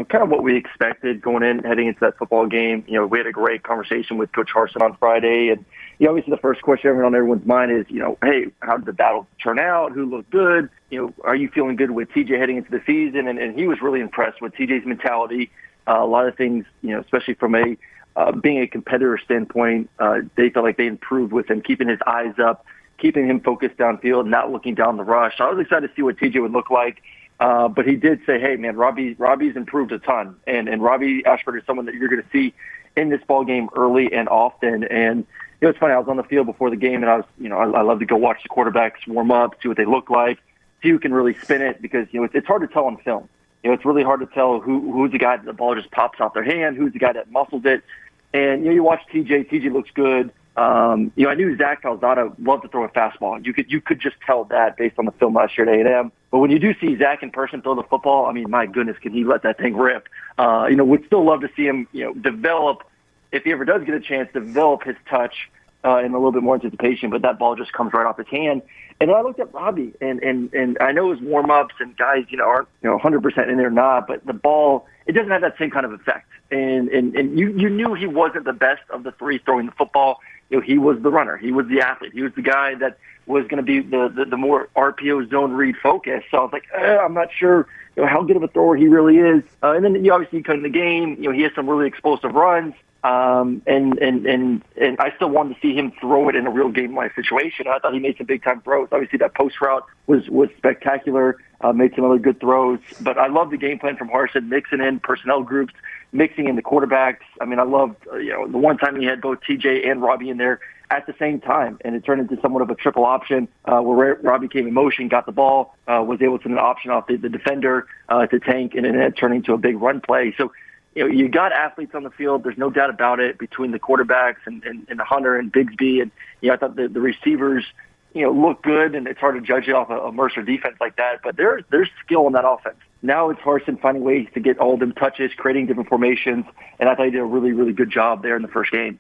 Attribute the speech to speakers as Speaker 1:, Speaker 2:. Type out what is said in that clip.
Speaker 1: kind of what we expected heading into that football game. We had a great conversation with Coach Harsin on Friday, and obviously the first question on everyone's mind is, hey, how did the battle turn out? Who looked good? Are you feeling good with TJ heading into the season? And he was really impressed with TJ's mentality. A lot of things, especially from being a competitor standpoint, they felt like they improved with him, keeping his eyes up, keeping him focused downfield, not looking down the rush. So I was excited to see what TJ would look like. But he did say, hey, man, Robbie's improved a ton. And Robbie Ashford is someone that you're going to see in this ball game early and often. And, it's funny, I was on the field before the game, and I was, I love to go watch the quarterbacks warm up, see what they look like, see who can really spin it, because, it's hard to tell on film. It's really hard to tell who's the guy that the ball just pops out their hand, who's the guy that muscles it. And, you watch TJ looks good. I knew Zach Calzada loved to throw a fastball. You could just tell that based on the film last year at A&M. But when you do see Zach in person throw the football, I mean, my goodness, can he let that thing rip? Would still love to see him, develop, if he ever does get a chance, develop his touch in a little bit more anticipation. But that ball just comes right off his hand. And then I looked at Robbie, and I know his warm-ups and guys, aren't 100% in there or not, but the ball, it doesn't have that same kind of effect. And you knew he wasn't the best of the three throwing the football. He was the runner. He was the athlete. He was the guy that was going to be the more RPO zone read focus. So I was like, I'm not sure how good of a thrower he really is. And then obviously cut in the game. He has some really explosive runs. And I still wanted to see him throw it in a real game-like situation. I thought he made some big-time throws. Obviously, that post route was spectacular. Made some other good throws. But I love the game plan from Harsin, mixing in personnel groups, mixing in the quarterbacks. I mean, I loved, the one time he had both TJ and Robbie in there at the same time, and it turned into somewhat of a triple option where Robbie came in motion, got the ball, was able to an option off the defender to tank, and then it turned into a big run play. So, you got athletes on the field. There's no doubt about it between the quarterbacks and Hunter and Bigsby. And, I thought the receivers, look good, and it's hard to judge it off a Mercer defense like that. But there's skill in that offense. Now it's Harsin finding ways to get all of them touches, creating different formations. And I thought he did a really, really good job there in the first game.